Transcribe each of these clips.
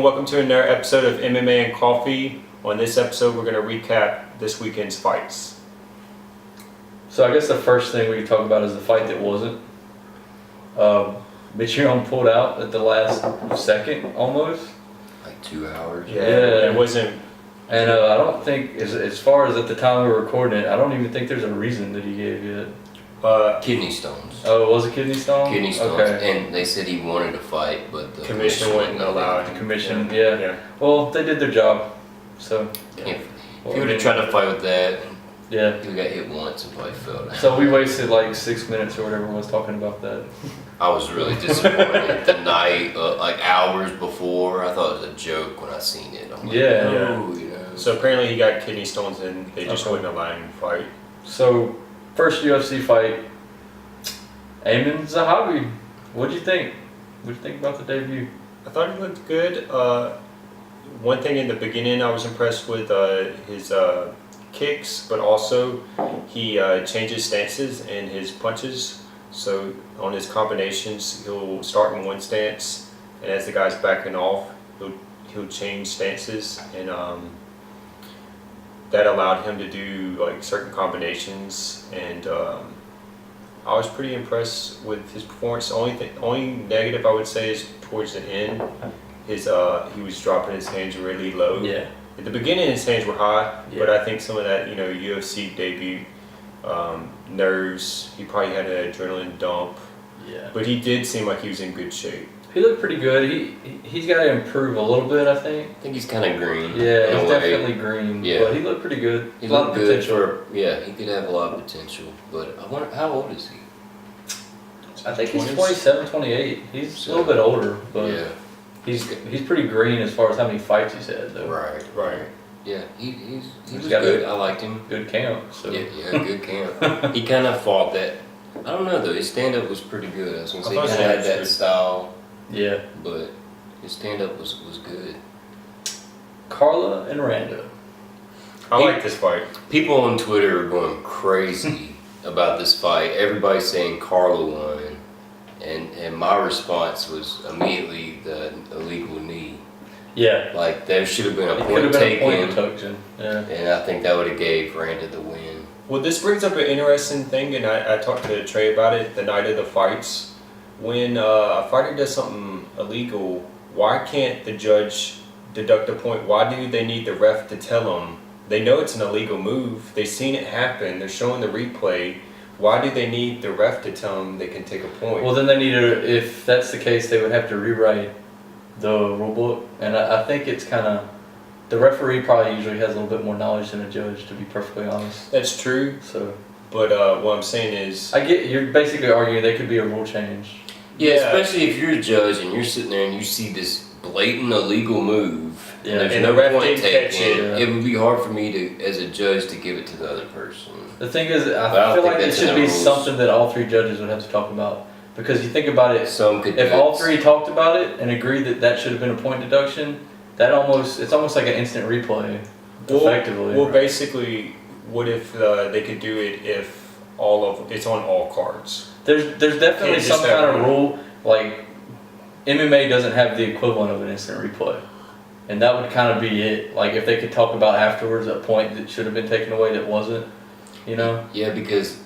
and welcome to another episode of MMA and Coffee. On this episode, we're going to recap this weekend's fights. So I guess the first thing we can talk about is the fight that wasn't. Mitrione pulled out at the last second, almost. Like 2 hours. Yeah, it wasn't. And I don't think, as far as at the time we were recording it, I don't even think there's a reason that he gave yet. Kidney stones. Oh, it was a kidney stone? Kidney stones. Okay. And they said he wanted to fight, but the Commission wouldn't allow it. The commission, yeah. Well, they did their job, so. If he would have tried to fight with that, yeah. he got hit once and probably fell down. So we wasted like 6 minutes or whatever was talking about that. I was really disappointed the night, like hours before. I thought it was a joke when I seen it. I'm like, Yeah. no, you know. So apparently he got kidney stones and they just wouldn't allow him to fight. So, first UFC fight, Aiemann Zahabi. What'd you think? What'd you think about the debut? I thought he looked good. One thing in the beginning I was impressed with his kicks, but also he changes stances and his punches. So on his combinations, he'll start in one stance, and as the guy's backing off, he'll change stances, and that allowed him to do like certain combinations. And I was pretty impressed with his performance. Only negative I would say is towards the end. He was dropping his hands really low. Yeah. At the beginning, his hands were high, Yeah. but I think some of that, UFC debut nerves. He probably had an adrenaline dump. Yeah. But he did seem like he was in good shape. He looked pretty good. He's got to improve a little bit, I think. I think he's kind of green. Yeah, he's definitely green. Yeah. But he looked pretty good. He a lot looked of good potential. he could have a lot of potential. But I wonder, how old is he? I think he's 20s? 27, 28. He's a little bit older, but Yeah. he's pretty green as far as how many fights he's had, though. Right. Yeah, he was got good. I liked him. Good camp. So. Yeah, good camp. He kind of fought that. I don't know though. His stand up was pretty good. I was gonna say he thought kind of had so, that too. style, Yeah. but his stand up was good. Carla and Randa. I like this fight. People on Twitter are going crazy about this fight. Everybody's saying Carla won, and my response was immediately the illegal knee. Yeah. Like there should have been a It could point have been a point taken, deduction. Yeah. and I think that would have gave Randa the win. Well, this brings up an interesting thing, and I talked to Trey about it the night of the fights. When a fighter does something illegal, why can't the judge deduct a point? Why do they need the ref to tell them? They know it's an illegal move. They've seen it happen. They're showing the replay. Why do they need the ref to tell them they can take a point? Well, then they need to, if that's the case, they would have to rewrite the rule book. And I think it's kind of, the referee probably usually has a little bit more knowledge than a judge, to be perfectly honest. That's true, So, but what I'm saying is... I get, you're basically arguing there could be a rule change. Yeah, Yeah. especially if you're a judge and you're sitting there and you see this blatant illegal move, Yeah. and there's And no the ref point didn't catch taken. it. It would be hard for me to, as a judge, to give it to the other person. The thing is, But I I don't feel think like it that's in should the be rules. something that all three judges would have to talk about. Because you think about it, Some could. if do all it. three talked about it and agreed that that should have been a point deduction, it's almost like an instant replay, effectively. Well, basically, what if they could do it if it's on all cards? There's definitely Can't just some have kind of one. rule, like MMA doesn't have the equivalent of an instant replay. And that would kind of be it. Like if they could talk about afterwards a point that should have been taken away that wasn't, you know? Yeah, because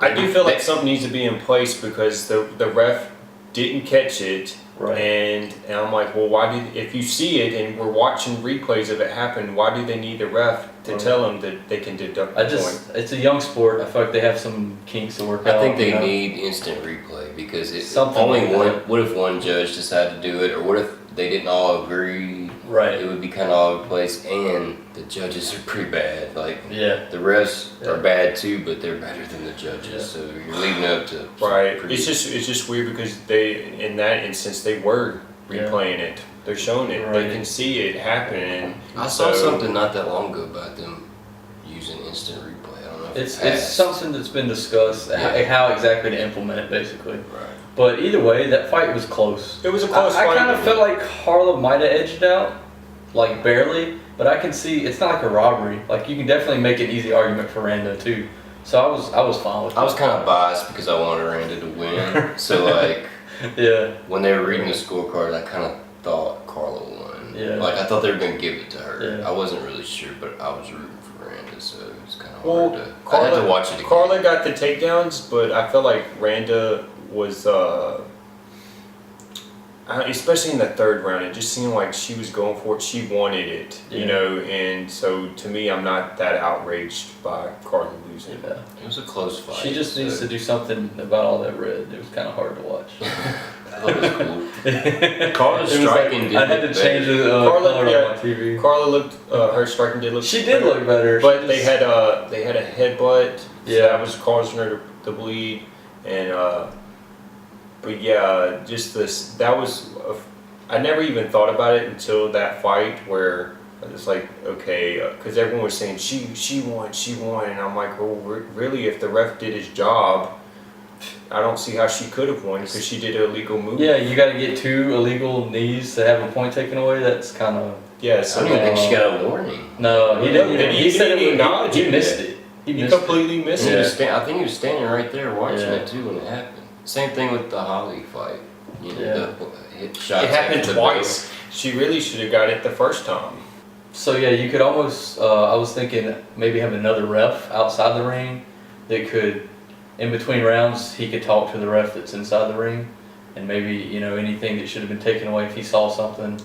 I do feel like something needs to be in place because the ref didn't catch it. Right. And I'm like, well, if you see it and we're watching replays of it happen, why do they need the ref to tell them that they can deduct the point? It's a young sport. I feel like they have some kinks to work out. I think they you know? need instant replay because it's Something only like one. that. What if one judge decided to do it, or what if they didn't all agree? Right. It would be kind of all over the place, and the judges are pretty bad. Like Yeah. the refs Yeah. are bad too, but they're better than the judges. Yeah. So you're leading up to Right. pretty- It's just weird because in that instance they were replaying it. They're showing it. They Right. can see it happen. And I saw so- something not that long ago about them using instant replay. I don't know if It's passed. something that's been discussed, Yeah. how exactly to implement it, basically. Right. But either way, that fight was close. It was a close I fight. kind of felt like Carla might have edged it out, like barely. But I can see it's not like a robbery. Like you can definitely make an easy argument for Randa too. So I was fine with it. I was kind of biased because I wanted Randa to win. So like Yeah. when they were reading the scorecard, I kind of thought Carla won. Yeah. Like, I thought they were going to give it to her. Yeah. I wasn't really sure, but I was rooting for Randa, so it was kind of Well, hard to... I had to watch it again. Carla got the takedowns, but I felt like Randa was, especially in the third round, it just seemed like she was going for it. She wanted it, you know, and so to me, I'm not that outraged by Carla losing. Yeah. It was a close fight. She just needs to do something about all that red. It was kind of hard to watch. That was cool. Carla's It was striking like, did I had to look change better. the Carla, color yeah. on my TV. Carla looked, her striking did look She did better, look better. but She they just- had a headbutt, so Yeah. that was causing her to bleed, and but yeah, just this, that was, I never even thought about it until that fight where it's like, okay, because everyone was saying she won, and I'm like, well, really, if the ref did his job, I don't see how she could have won because she did an illegal move. Yeah, you got to get 2 illegal knees to have a point taken away. That's kind of Yeah, I so don't even think she got a warning. no. He didn't. No, He said didn't acknowledge he it. missed it. He he missed it. completely missed He it. was I think he was standing right there watching Yeah. it too when it happened. Same thing with the Holly fight. You know, Yeah. the hit shots It happened after the twice. She really should have got it the first time. So yeah, you could almost. I was thinking maybe have another ref outside the ring that could, in between rounds, he could talk to the ref that's inside the ring, and maybe anything that should have been taken away if he saw something,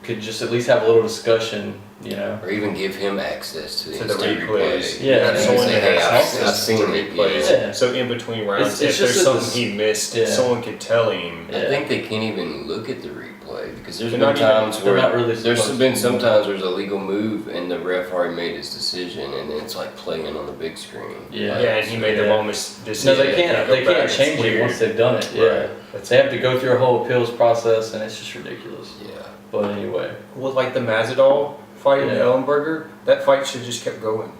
could just at least have a little discussion. Or even give him access to the To the instant replays. replay. Yeah, And someone say, that hey, has I've access seen to it. replays. Yeah. Yeah. So in between rounds, It's if just there's that something he missed, yeah. someone could tell him. Yeah. I think they can't even look at the replay because there's They're been not even- times they're where not really there's supposed been to. sometimes there's a legal move and the ref already made his decision and then it's like playing on the big screen. Yeah. Yeah, and he made the Yeah. wrong decision. No, they can't. They Go can't back. change It's it weird. once they've done it. Yeah, Right. they have to go through a whole appeals process, and it's just ridiculous. Yeah. But anyway, Well, like the Masvidal fight in Yeah. Ellenberger, that fight should have just kept going.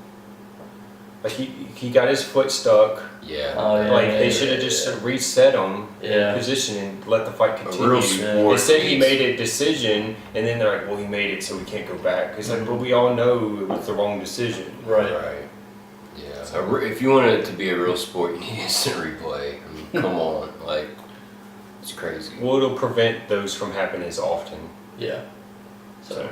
Like he got his foot stuck. Yeah. Oh, yeah. Like they should have just reset him Yeah. in position and let the fight A continue. real sport. Instead, he made a decision, and then they're like, "Well, he made it, so we can't go back." It's like, but we all know it was the wrong decision. right. Right. Yeah. If you want it to be a real sport, you need instant replay. I mean, come on, like it's crazy. Well, it'll prevent those from happening as often. Yeah. So So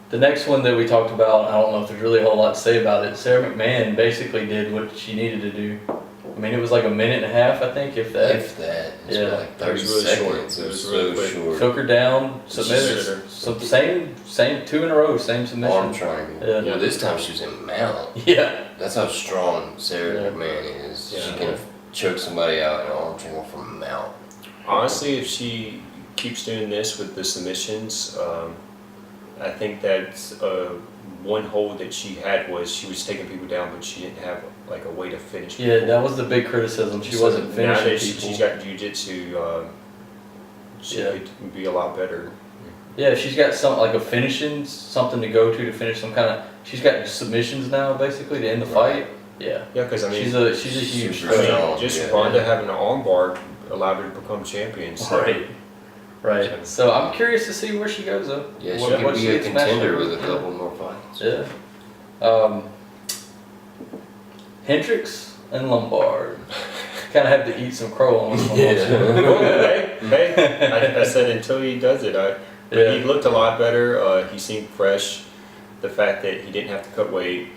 the next one that we talked about, I don't know if there's really a whole lot to say about it. Sara McMann basically did what she needed to do. I mean, it was like a minute and a half, I think, if that. If that, it's Yeah. like 30 It was really short. seconds. It It was was really so quick. short. Took her down, Just submitted. hit her. So same 2 in a row, same Arm submission. triangle. Yeah. Well, this time she was in mount. Yeah. That's how strong Sara Yeah. McMann is. Yeah. She can choke somebody out in an arm triangle from mount. honestly, if she keeps doing this with the submissions, I think that's one hold that she had was she was taking people down, but she didn't have like a way to finish. Yeah, that was the big criticism. She So wasn't now finishing that people. she's got jujitsu, she Yeah. could be a lot better. Yeah, she's got some like a finishing, something to go to finish some kind of. She's got submissions now, basically to end the fight. Yeah, Yeah, because I mean, she's a huge. Super I mean, strong, just yeah. Ronda having an armbar allowed her to become champion. So. Right. So I'm curious to see where she goes though. Yeah, she What- could what be she a gets matched contender up with a couple more fights. Yeah. Hendricks and Lombard. Kind of have to eat some crow on this one. Well, hey, I said until he does it, but Yeah. he looked a lot better. He seemed fresh. The fact that he didn't have to cut weight,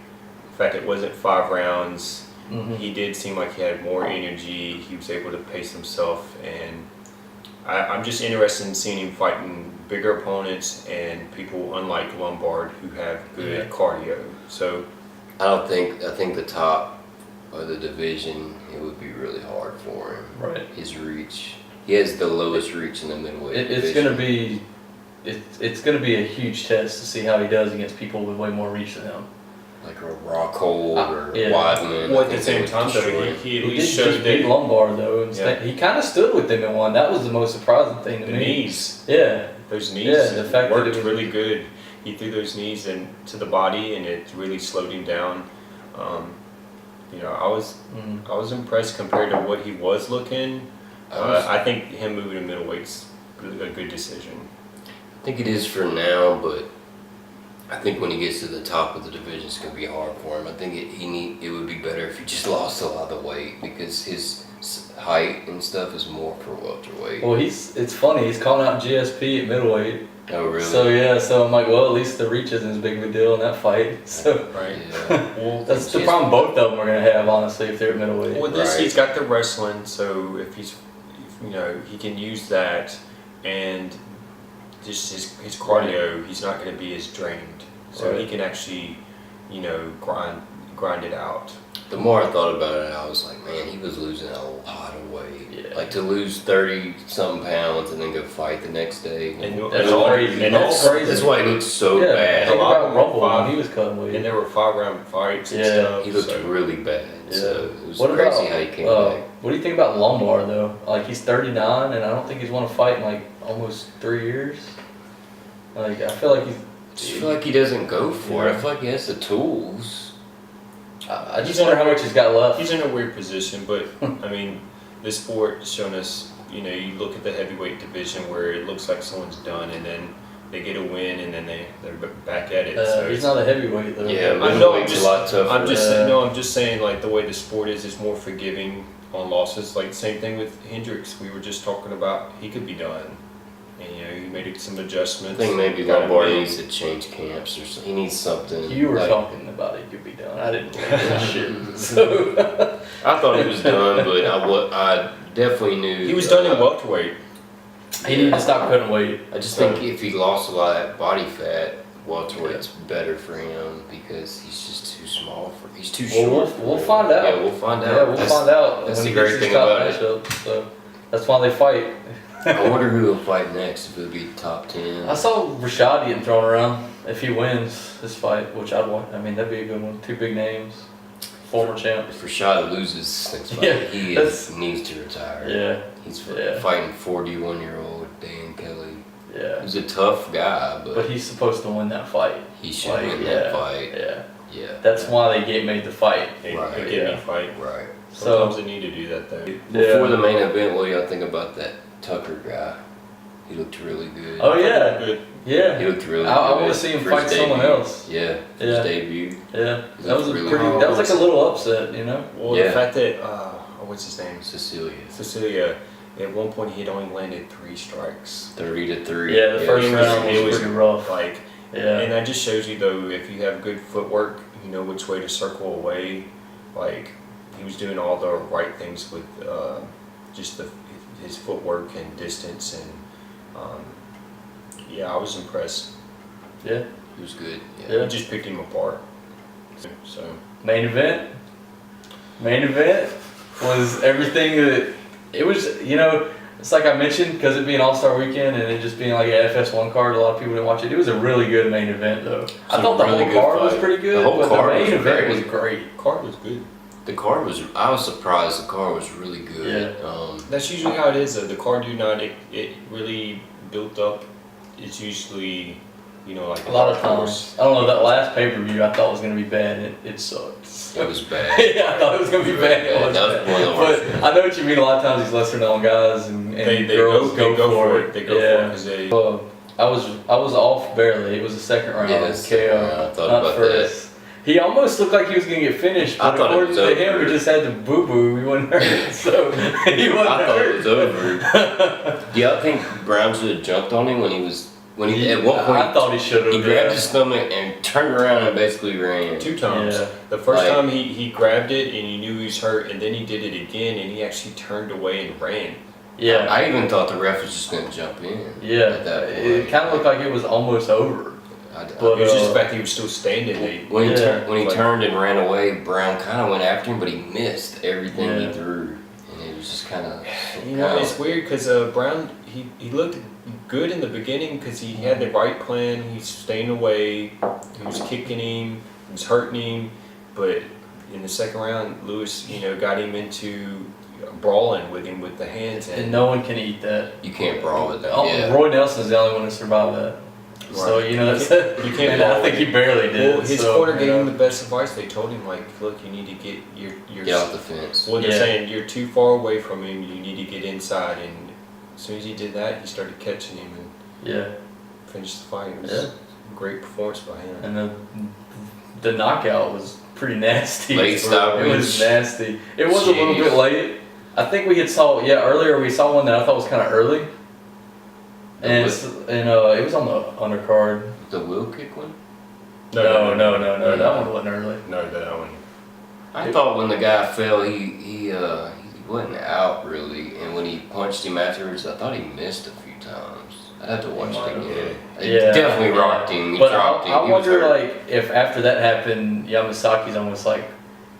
the fact it wasn't 5 rounds, Mhm. he did seem like he had more energy. He was able to pace himself, and I'm just interested in seeing him fighting bigger opponents and people unlike Lombard who have good Yeah. cardio. So I think the top of the division, it would be really hard for him. Right. His reach. He has the lowest reach in the middleweight It's division. gonna be, it's gonna be a huge test to see how he does against people with way more reach than him. like a Rockhold or Yeah. Weidman. well, I at the think they same would time, though, destroy him. he at He least did showed just beat that Lombard though, and Yeah. he kind of stood with him and won. That was the most surprising thing to the me. knees. Yeah. Those knees Yeah, the fact that worked it was- really good. He threw those knees into the body, and it really slowed him down. I was impressed compared to what he was looking. I think him moving to middleweight's a good decision. I think it is for now, but I think when he gets to the top of the division, it's going to be hard for him. I think it would be better if he just lost a lot of weight because his height and stuff is more for welterweight. Well, it's funny. He's calling out GSP at middleweight, Oh, really? So I'm like, well, at least the reach isn't as big of a deal in that fight. So Right. Yeah. Well, that's the problem both of them are gonna have, honestly, if they're at middleweight. With this, Right. he's got the wrestling, so if he can use that, and just his cardio, he's not going to be as drained, so he Right. can actually, grind it out. The more I thought about it, I was like, man, he was losing a lot of weight. Yeah. Like to lose 30-something pounds and then go fight the next day. And That's all- crazy. And That's all- crazy. That's why he looked so Yeah, bad. think A lot about of Rumble five- when he was cutting weight. And there were 5-round fights and Yeah. stuff. He looked so. really bad. So it was What crazy about, how he came back. what do you think about Lombard though? Like he's 39 and I don't think he's won a fight in like almost 3 years. Like I feel like I just feel like he doesn't go for it. I feel like he has the tools. I just wonder how much he's got left. He's in a weird position, but I mean, this sport has shown us. You look at the heavyweight division where it looks like someone's done, and then they get a win, and then they're back at it. So He's it's- not a heavyweight though. Yeah, I know, I'm middleweight's just- a lot tougher. I'm just saying, like the way the sport is more forgiving on losses. Like same thing with Hendricks. We were just talking about he could be done, and he made some I adjustments. think maybe got him Lombard in. needs to change camps or something. He needs something. You were like, talking about it could be done. I didn't believe that shit. So I thought he was done, but I definitely knew He was done in welterweight. he needed to stop cutting weight. I just think if he lost a lot of that body fat, welterweight's better for him because he's just too small for. He's too Well, short. we'll find out. Yeah, we'll find out. Yeah, we'll That's- find out. that's when the he great gets his thing top about it. matchup. So that's why they fight. I wonder who he'll fight next. If it'll be top 10. I saw Rashad getting thrown around if he wins this fight, which I'd want. I mean, that'd be a good one. 2 big names, former champ. If Rashad loses next fight, Yeah, he needs to retire. Yeah, He's Yeah. fighting 41-year-old Dan Kelly. yeah. He's a tough guy, but But he's supposed to win that fight. he should Like, win yeah, that fight. Yeah, Yeah. that's why they made the fight. They Right, give yeah. me fight. Right. Sometimes So they need to do that though. Before the main event, what do y'all think about that Tucker guy? He looked really good. Oh yeah, Good. He yeah, looked really good. I want to see him for his fight someone debut. else. Yeah, for Yeah. his debut. Yeah. He That was a looked really pretty. good. That was like a little upset, you know. Well, Yeah. the fact that what's his name? Cecilia. At one point, he had only landed 3 strikes. 30-3. Yeah, the first it was- round it was was- pretty rough. Like, Yeah, and that just shows you though, if you have good footwork, you know which way to circle away. Like, he was doing all the right things with just his footwork and distance, and yeah, I was impressed. yeah. He was good. Yeah. We just picked him apart. So Main event. Main event was everything that it was. You know, it's like I mentioned because it being All-Star Weekend and it just being like an FS1 card. A lot of people didn't watch it. It was a really good main event though. I a thought the really whole good card was fight. pretty good, The whole but card the main was event great. was great. card was good. The card was. I was surprised. The card was really good. That's usually how it is though. The card do not it really built up. It's usually like A lot of dark times. horse. I don't know, that last pay-per-view I thought was going to be bad and it sucked. It was bad. Yeah, I thought it was going to be bad. It was That was bad. one of the worst. But I know what you mean. A lot of times these lesser known guys and They girls go for it. They go for it Yeah. because they. I was off barely. It was the second round. Yeah, second KO, round. I thought not about first. He almost looked like he was gonna get finished, I but thought it according was to him, over. he just had to boo boo. He wasn't hurt, so he wasn't I thought hurt. it was over. Do y'all think Browne should have jumped on him when he at one point I thought he should have. he grabbed his stomach and turned around and basically ran? 2 times. Yeah. The first Like- time he grabbed it and you knew he was hurt, and then he did it again and he actually turned away and ran. Yeah, I even thought the ref was just gonna jump in. yeah. At that point. It kind of looked like it was almost over. But, It was just uh, the fact that he was still standing. when he Yeah. Like- turned and ran away, Browne kind of went after him, but he missed everything Yeah. he threw, and it was just kind of. It's weird because Browne he looked good in the beginning because he had the right plan. He's staying away. He was kicking him. He was hurting him. But in the second round, Lewis got him into brawling with him with the hands And no one can eat that. You can't brawl with that. Oh, Yeah. Roy Nelson's the only one to survive that. So Right. that's You can't and I brawl think with he barely did. Well, his so, corner you gave know. him the best advice. They told him look, you need to get your Get off the fence. Well, they're Yeah. saying you're too far away from him. You need to get inside. And as soon as he did that, he started catching him and Yeah, finished the fight. It was Yeah. a great performance by him. and the knockout was pretty nasty. Late It stoppage. was nasty. It was a little bit late. I think we had saw earlier we saw one that I thought was kind of early. And it was on the undercard. The wheel kick one? No, that one wasn't early. No, that one. I thought when the guy fell, he wasn't out really, and when he punched him afterwards, I thought he missed a few times. I'd have to watch it again. It definitely rocked him. He But dropped him. I He was wonder, hurt. like, if after that happened, Yamasaki's almost like,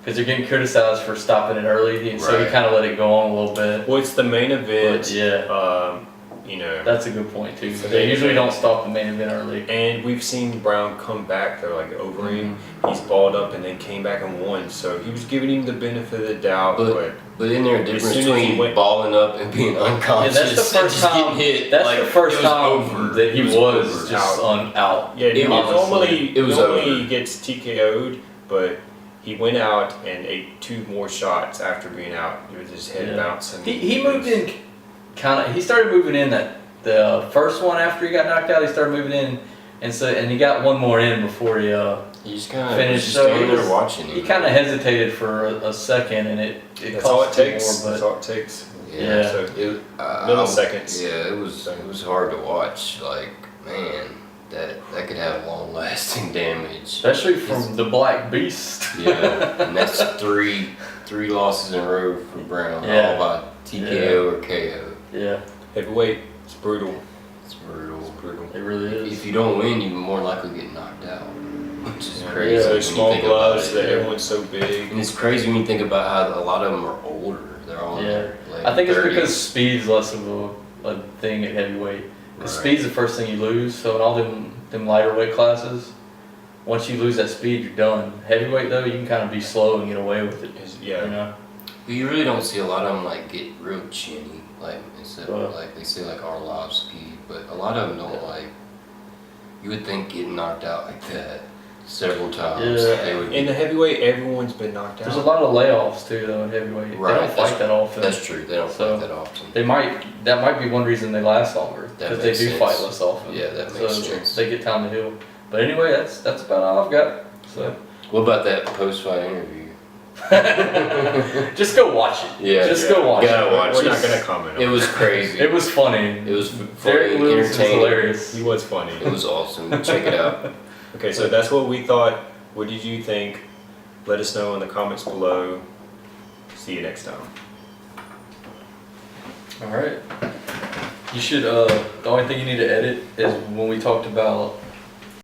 because they're getting criticized for stopping it early, and so he Right. kind of let it go on a little bit. Well, it's the main event. But yeah, You know. that's a good point too. So They they- usually don't stop the main event early. And we've seen Browne come back. They're like over him. He's balled up and then came back and won. So he was giving him the benefit of the doubt. But But isn't there a difference soon as he between went- balling up and being Yeah, unconscious that's the and first just time. getting hit? That's like, the first it was time over. that he It was over. just out. yeah, he It was normally over. gets TKO'd, but he went out and ate 2 more shots after being out. With his head Yeah. bouncing. He moved in kind of. He started moving in that the first one after he got knocked out. He started moving in, and he got one more in before he You just kind of finished. just So standing he there was- watching him. He kind of hesitated for a second, and it That's all it cost him takes. more. That's But all it takes. Yeah. So It, milliseconds. Yeah, it was hard to watch. Like, man, that could have long lasting damage. especially from the Black Beast. Yeah, and that's three losses in a row for Browne, Yeah. all by TKO or KO. Yeah, heavyweight, it's brutal. It's brutal. It's brutal. it really is. If you don't win, you're more likely to get knocked out, which is Yeah. crazy. Yeah, when Those you small think about gloves it. that everyone's so big. And it's crazy when you think about how a lot of them are older. They're all in Yeah. their late I think it's 30s. because speed's less of a thing at heavyweight. Right. Speed's the first thing you lose. So in all them lighter weight classes, once you lose that speed, you're done. Heavyweight though, you can kind of be slow and get away with it. Yeah. You know. But you really don't see a lot of them like get real chinny, like instead Well. of like they say like Arlovsky, but a lot of them don't like. You would think getting knocked out like that several times. Yeah. They would. In the heavyweight, everyone's been knocked out. There's a lot of layoffs too though in heavyweight. Right, They don't fight that often. That's true. They don't So, fight that often. That might be one reason they last longer That because they makes do sense. fight less often. Yeah, that makes so sense. They get time to heal. But anyway, that's about all I've got. So What about that post-fight interview? just go watch it. Yeah, just yeah. go watch Gotta it. watch We're it. not gonna comment on It was crazy. It was funny. It was Derrick funny, Lewis is entertaining. hilarious. He was funny. It was awesome. Check it out. Okay, so that's what we thought. What did you think? Let us know in the comments below. See you next time. All right. You should. The only thing you need to edit is when we talked about